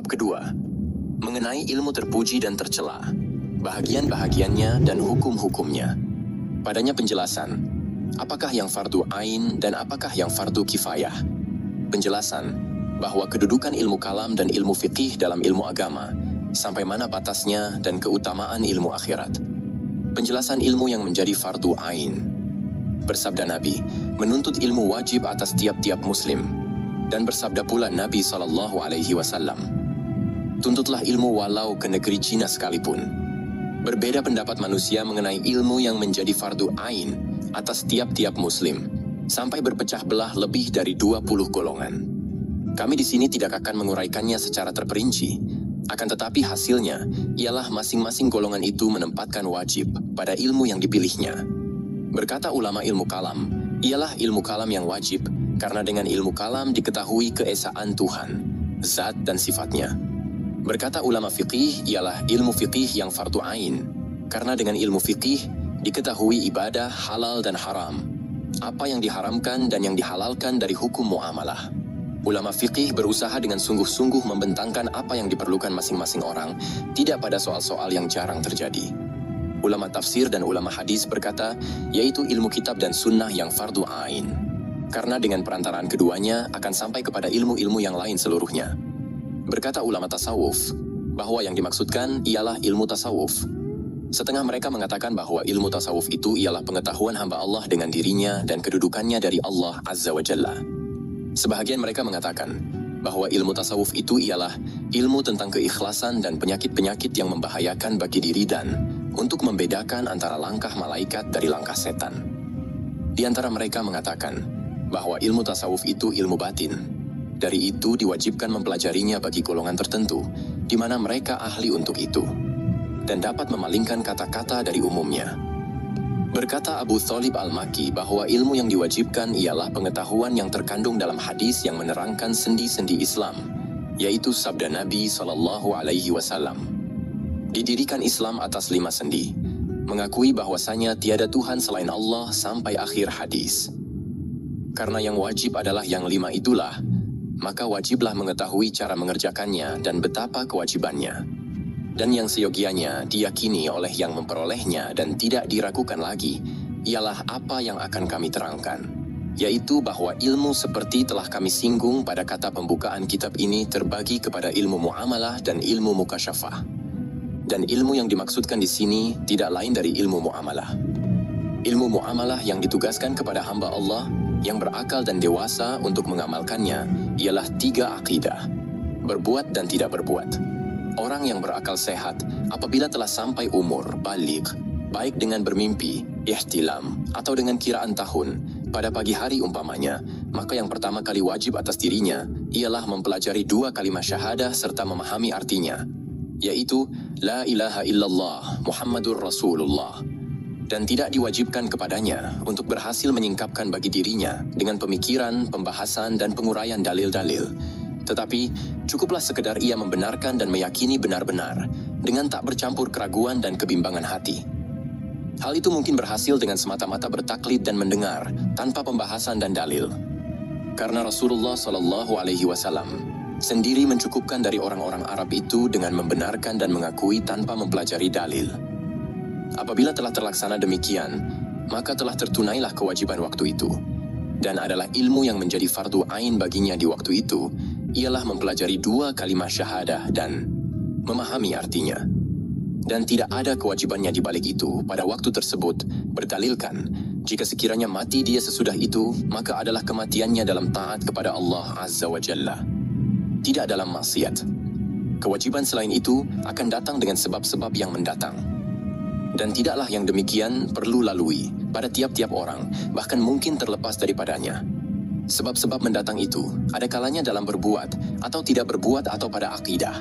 kedua, mengenai ilmu terpuji dan tercela, bahagian-bahagiannya dan hukum-hukumnya. Padanya penjelasan, apakah yang fardu ain dan apakah yang fardu kifayah. Penjelasan bahwa kedudukan ilmu kalam dan ilmu fiqih dalam ilmu agama, sampai mana batasnya dan keutamaan ilmu akhirat. Penjelasan ilmu yang menjadi fardu ain. Bersabda Nabi, menuntut ilmu wajib atas tiap-tiap muslim. Dan bersabda pula Nabi SAW, tuntutlah ilmu walau ke negeri Cina sekalipun. Berbeda pendapat manusia mengenai ilmu yang menjadi fardu ain atas tiap-tiap muslim, sampai berpecah belah lebih dari 20 golongan. Kami di sini tidak akan menguraikannya secara terperinci, akan tetapi hasilnya ialah masing-masing golongan itu menempatkan wajib pada ilmu yang dipilihnya. Berkata ulama ilmu kalam, ialah ilmu kalam yang wajib, karena dengan ilmu kalam diketahui keesaan Tuhan, zat dan sifatnya. Berkata ulama fiqih, ialah ilmu fiqih yang fardu ain, karena dengan ilmu fiqih diketahui ibadah halal dan haram, apa yang diharamkan dan yang dihalalkan dari hukum muamalah. Ulama fiqih berusaha dengan sungguh-sungguh membentangkan apa yang diperlukan masing-masing orang, tidak pada soal-soal yang jarang terjadi. Ulama tafsir dan ulama hadis berkata, yaitu ilmu kitab dan sunnah yang fardu ain, karena dengan perantaraan keduanya akan sampai kepada ilmu-ilmu yang lain seluruhnya. Berkata ulama tasawuf, bahwa yang dimaksudkan ialah ilmu tasawuf. Setengah mereka mengatakan bahwa ilmu tasawuf itu ialah pengetahuan hamba Allah dengan dirinya dan kedudukannya dari Allah Azza wa Jalla. Sebahagian mereka mengatakan bahwa ilmu tasawuf itu ialah ilmu tentang keikhlasan dan penyakit-penyakit yang membahayakan bagi diri dan untuk membedakan antara langkah malaikat dari langkah setan. Di antara mereka mengatakan bahwa ilmu tasawuf itu ilmu batin. Dari itu diwajibkan mempelajarinya bagi golongan tertentu, di mana mereka ahli untuk itu, dan dapat memalingkan kata-kata dari umumnya. Berkata Abu Thalib Al-Maki bahwa ilmu yang diwajibkan ialah pengetahuan yang terkandung dalam hadis yang menerangkan sendi-sendi Islam, yaitu sabda Nabi SAW. Didirikan Islam atas 5 sendi, mengakui bahwasanya tiada Tuhan selain Allah sampai akhir hadis. Karena yang wajib adalah yang 5 itulah, maka wajiblah mengetahui cara mengerjakannya dan betapa kewajibannya. Dan yang seyogianya diyakini oleh yang memperolehnya dan tidak diragukan lagi, ialah apa yang akan kami terangkan, yaitu bahwa ilmu seperti telah kami singgung pada kata pembukaan kitab ini terbagi kepada ilmu muamalah dan ilmu mukasyafah. Dan ilmu yang dimaksudkan di sini tidak lain dari ilmu muamalah. Ilmu muamalah yang ditugaskan kepada hamba Allah yang berakal dan dewasa untuk mengamalkannya ialah 3 akidah, berbuat dan tidak berbuat. Orang yang berakal sehat apabila telah sampai umur baligh, baik dengan bermimpi, ihtilam, atau dengan kiraan tahun, pada pagi hari umpamanya, maka yang pertama kali wajib atas dirinya ialah mempelajari 2 kalimat syahadah serta memahami artinya, yaitu La ilaha illallah Muhammadur Rasulullah. Dan tidak diwajibkan kepadanya untuk berhasil menyingkapkan bagi dirinya dengan pemikiran, pembahasan, dan penguraian dalil-dalil. Tetapi, cukuplah sekedar ia membenarkan dan meyakini benar-benar, dengan tak bercampur keraguan dan kebimbangan hati. Hal itu mungkin berhasil dengan semata-mata bertaklid dan mendengar, tanpa pembahasan dan dalil. Karena Rasulullah SAW sendiri mencukupkan dari orang-orang Arab itu dengan membenarkan dan mengakui tanpa mempelajari dalil. Apabila telah terlaksana demikian, maka telah tertunailah kewajiban waktu itu. Dan adalah ilmu yang menjadi fardu ain baginya di waktu itu, ialah mempelajari 2 kalimat syahadah dan memahami artinya. Dan tidak ada kewajibannya di balik itu pada waktu tersebut, berdalilkan, jika sekiranya mati dia sesudah itu, maka adalah kematiannya dalam taat kepada Allah Azza wa Jalla, tidak dalam maksiat. Kewajiban selain itu akan datang dengan sebab-sebab yang mendatang. Dan tidaklah yang demikian perlu lalui pada tiap-tiap orang, bahkan mungkin terlepas daripadanya. Sebab-sebab mendatang itu ada kalanya dalam berbuat atau tidak berbuat atau pada akidah.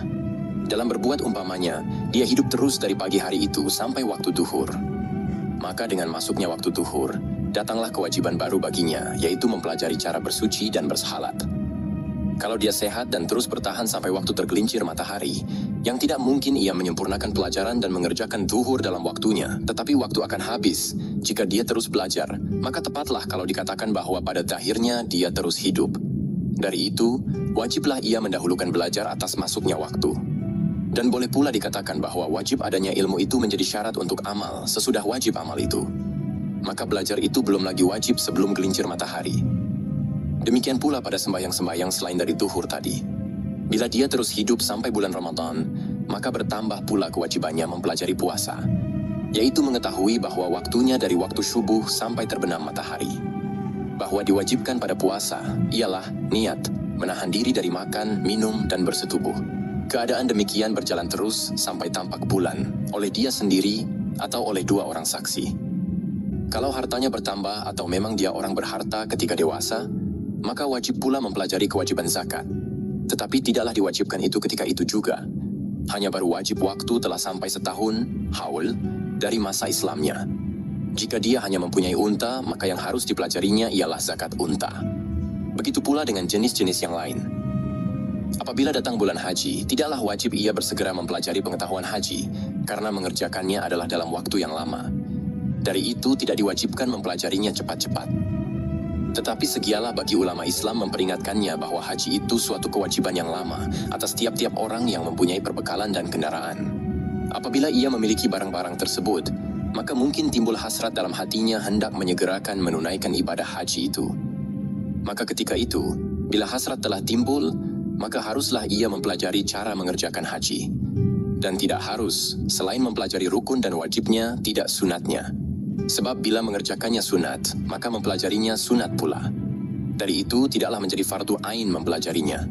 Dalam berbuat umpamanya, dia hidup terus dari pagi hari itu sampai waktu duhur. Maka dengan masuknya waktu duhur, datanglah kewajiban baru baginya, yaitu mempelajari cara bersuci dan bersalat. Kalau dia sehat dan terus bertahan sampai waktu tergelincir matahari, yang tidak mungkin ia menyempurnakan pelajaran dan mengerjakan zuhur dalam waktunya, tetapi waktu akan habis. Jika dia terus belajar, maka tepatlah kalau dikatakan bahwa pada akhirnya dia terus hidup. Dari itu, wajiblah ia mendahulukan belajar atas masuknya waktu. Dan boleh pula dikatakan bahwa wajib adanya ilmu itu menjadi syarat untuk amal sesudah wajib amal itu. Maka belajar itu belum lagi wajib sebelum gelincir matahari. Demikian pula pada sembahyang-sembahyang selain dari zuhur tadi. Bila dia terus hidup sampai bulan Ramadan, maka bertambah pula kewajibannya mempelajari puasa, yaitu mengetahui bahwa waktunya dari waktu subuh sampai terbenam matahari. Bahwa diwajibkan pada puasa ialah niat, menahan diri dari makan, minum, dan bersetubuh. Keadaan demikian berjalan terus sampai tampak bulan, oleh dia sendiri atau oleh dua orang saksi. Kalau hartanya bertambah atau memang dia orang berharta ketika dewasa, maka wajib pula mempelajari kewajiban zakat. Tetapi tidaklah diwajibkan itu ketika itu juga. Hanya baru wajib waktu telah sampai setahun, haul, dari masa Islamnya. Jika dia hanya mempunyai unta, maka yang harus dipelajarinya ialah zakat unta. Begitu pula dengan jenis-jenis yang lain. Apabila datang bulan haji, tidaklah wajib ia bersegera mempelajari pengetahuan haji, karena mengerjakannya adalah dalam waktu yang lama. Dari itu tidak diwajibkan mempelajarinya cepat-cepat. Tetapi segialah bagi ulama Islam memperingatkannya bahwa haji itu suatu kewajiban yang lama atas tiap-tiap orang yang mempunyai perbekalan dan kendaraan. Apabila ia memiliki barang-barang tersebut, maka mungkin timbul hasrat dalam hatinya hendak menyegerakan menunaikan ibadah haji itu. Maka ketika itu, bila hasrat telah timbul, maka haruslah ia mempelajari cara mengerjakan haji. Dan tidak harus, selain mempelajari rukun dan wajibnya, tidak sunatnya. Sebab bila mengerjakannya sunat, maka mempelajarinya sunat pula. Dari itu tidaklah menjadi fardu ain mempelajarinya.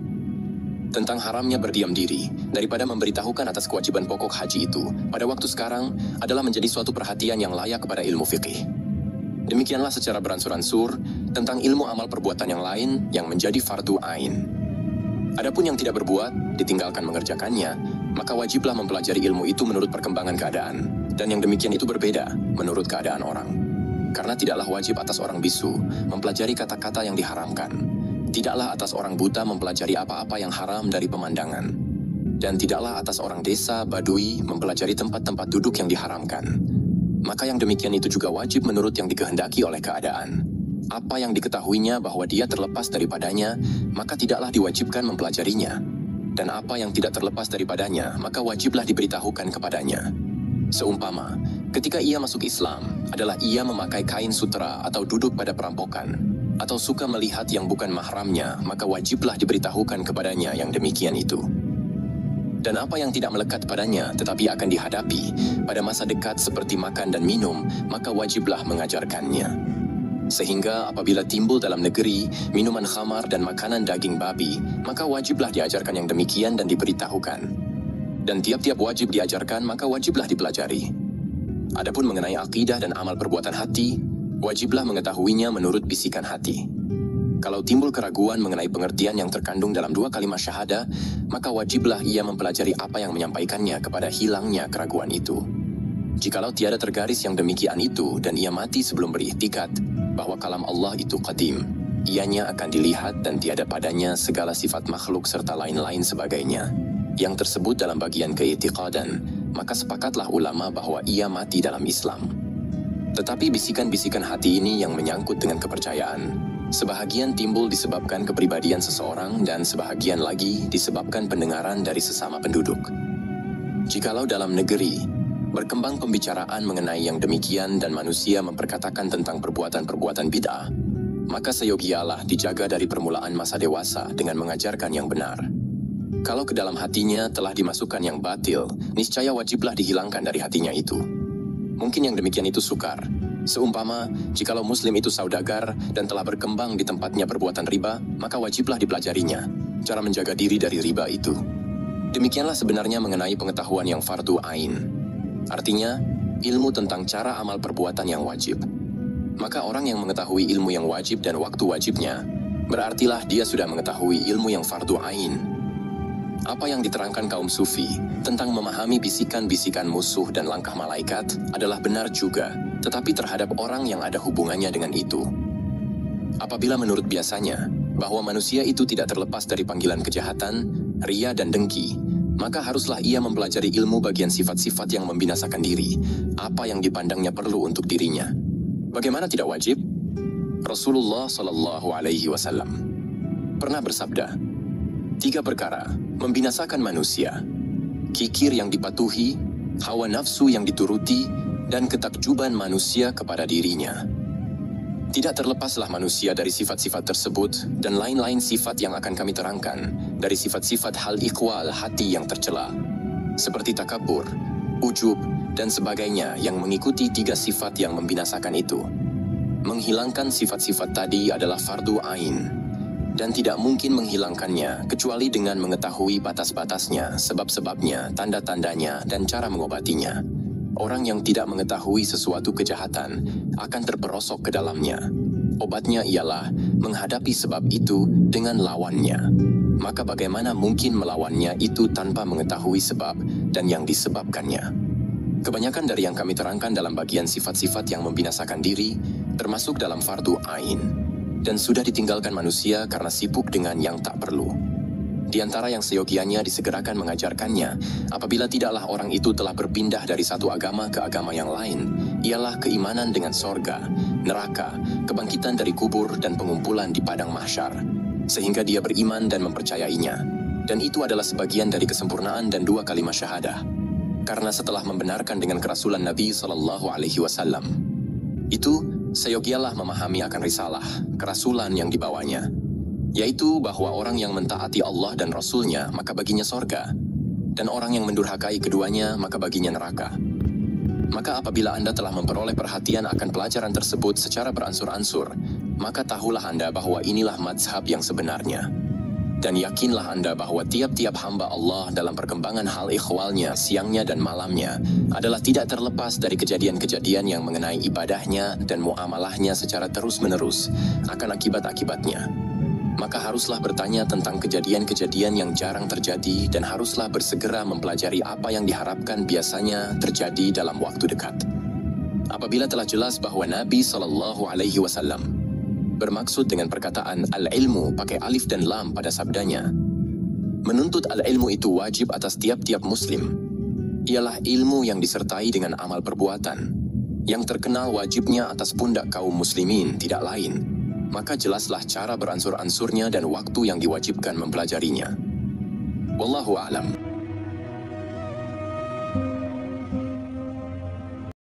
Tentang haramnya berdiam diri, daripada memberitahukan atas kewajiban pokok haji itu, pada waktu sekarang adalah menjadi suatu perhatian yang layak kepada ilmu fikih. Demikianlah secara beransur-ansur tentang ilmu amal perbuatan yang lain yang menjadi fardu ain. Adapun yang tidak berbuat, ditinggalkan mengerjakannya, maka wajiblah mempelajari ilmu itu menurut perkembangan keadaan. Dan yang demikian itu berbeda menurut keadaan orang. Karena tidaklah wajib atas orang bisu mempelajari kata-kata yang diharamkan. Tidaklah atas orang buta mempelajari apa-apa yang haram dari pemandangan. Dan tidaklah atas orang desa, badui mempelajari tempat-tempat duduk yang diharamkan. Maka yang demikian itu juga wajib menurut yang dikehendaki oleh keadaan. Apa yang diketahuinya bahwa dia terlepas daripadanya, maka tidaklah diwajibkan mempelajarinya. Dan apa yang tidak terlepas daripadanya, maka wajiblah diberitahukan kepadanya. Seumpama, ketika ia masuk Islam, adalah ia memakai kain sutera atau duduk pada perampokan, atau suka melihat yang bukan mahramnya, maka wajiblah diberitahukan kepadanya yang demikian itu. Dan apa yang tidak melekat padanya, tetapi akan dihadapi pada masa dekat seperti makan dan minum, maka wajiblah mengajarkannya. Sehingga apabila timbul dalam negeri minuman khamar dan makanan daging babi, maka wajiblah diajarkan yang demikian dan diberitahukan. Dan tiap-tiap wajib diajarkan, maka wajiblah dipelajari. Adapun mengenai akidah dan amal perbuatan hati, wajiblah mengetahuinya menurut bisikan hati. Kalau timbul keraguan mengenai pengertian yang terkandung dalam dua kalimat syahadah, maka wajiblah ia mempelajari apa yang menyampaikannya kepada hilangnya keraguan itu. Jikalau tiada tergaris yang demikian itu dan ia mati sebelum beriktikad bahwa kalam Allah itu qadim, ianya akan dilihat dan tiada padanya segala sifat makhluk serta lain-lain sebagainya yang tersebut dalam bagian keiktiqadan, maka sepakatlah ulama bahwa ia mati dalam Islam. Tetapi bisikan-bisikan hati ini yang menyangkut dengan kepercayaan, sebahagian timbul disebabkan kepribadian seseorang dan sebahagian lagi disebabkan pendengaran dari sesama penduduk. Jikalau dalam negeri berkembang pembicaraan mengenai yang demikian dan manusia memperkatakan tentang perbuatan-perbuatan bid'ah, maka seyogialah dijaga dari permulaan masa dewasa dengan mengajarkan yang benar. Kalau ke dalam hatinya telah dimasukkan yang batil, niscaya wajiblah dihilangkan dari hatinya itu. Mungkin yang demikian itu sukar. Seumpama, jikalau muslim itu saudagar dan telah berkembang di tempatnya perbuatan riba, maka wajiblah dipelajarinya, cara menjaga diri dari riba itu. Demikianlah sebenarnya mengenai pengetahuan yang fardu ain. Artinya, ilmu tentang cara amal perbuatan yang wajib. Maka orang yang mengetahui ilmu yang wajib dan waktu wajibnya, berartilah dia sudah mengetahui ilmu yang fardu ain. Apa yang diterangkan kaum sufi tentang memahami bisikan-bisikan musuh dan langkah malaikat adalah benar juga, tetapi terhadap orang yang ada hubungannya dengan itu. Apabila menurut biasanya, bahwa manusia itu tidak terlepas dari panggilan kejahatan, ria dan dengki, maka haruslah ia mempelajari ilmu bagian sifat-sifat yang membinasakan diri, apa yang dipandangnya perlu untuk dirinya. Bagaimana tidak wajib? Rasulullah SAW. pernah bersabda, 3 perkara membinasakan manusia: kikir yang dipatuhi, hawa nafsu yang dituruti, dan ketakjuban manusia kepada dirinya. Tidak terlepaslah manusia dari sifat-sifat tersebut dan lain-lain sifat yang akan kami terangkan dari sifat-sifat hal ikhwal hati yang tercela, seperti takabur, ujub, dan sebagainya yang mengikuti 3 sifat yang membinasakan itu. Menghilangkan sifat-sifat tadi adalah fardu ain, dan tidak mungkin menghilangkannya kecuali dengan mengetahui batas-batasnya, sebab-sebabnya, tanda-tandanya, dan cara mengobatinya. Orang yang tidak mengetahui sesuatu kejahatan akan terperosok ke dalamnya. Obatnya ialah menghadapi sebab itu dengan lawannya. Maka bagaimana mungkin melawannya itu tanpa mengetahui sebab dan yang disebabkannya? Kebanyakan dari yang kami terangkan dalam bagian sifat-sifat yang membinasakan diri termasuk dalam fardu ain, dan sudah ditinggalkan manusia karena sibuk dengan yang tak perlu. Di antara yang seyogianya disegerakan mengajarkannya, apabila tidaklah orang itu telah berpindah dari satu agama ke agama yang lain, ialah keimanan dengan sorga, neraka, kebangkitan dari kubur, dan pengumpulan di padang mahsyar, sehingga dia beriman dan mempercayainya. Dan itu adalah sebagian dari kesempurnaan dan 2 kalimat syahadah. Karena setelah membenarkan dengan kerasulan Nabi SAW, itu seyogialah memahami akan risalah, kerasulan yang dibawanya, yaitu bahwa orang yang mentaati Allah dan Rasul-Nya maka baginya sorga, dan orang yang mendurhakai keduanya maka baginya neraka. Maka apabila Anda telah memperoleh perhatian akan pelajaran tersebut secara beransur-ansur, maka tahulah Anda bahwa inilah mazhab yang sebenarnya. Dan yakinlah Anda bahwa tiap-tiap hamba Allah dalam perkembangan hal ikhwalnya, siangnya dan malamnya, adalah tidak terlepas dari kejadian-kejadian yang mengenai ibadahnya dan muamalahnya secara terus-menerus akan akibat-akibatnya. Maka haruslah bertanya tentang kejadian-kejadian yang jarang terjadi dan haruslah bersegera mempelajari apa yang diharapkan biasanya terjadi dalam waktu dekat. Apabila telah jelas bahwa Nabi SAW bermaksud dengan perkataan al-ilmu pakai alif dan lam pada sabdanya, menuntut al-ilmu itu wajib atas tiap-tiap muslim, ialah ilmu yang disertai dengan amal perbuatan, yang terkenal wajibnya atas pundak kaum muslimin tidak lain. Maka jelaslah cara beransur-ansurnya dan waktu yang diwajibkan mempelajarinya. Wallahu a'lam.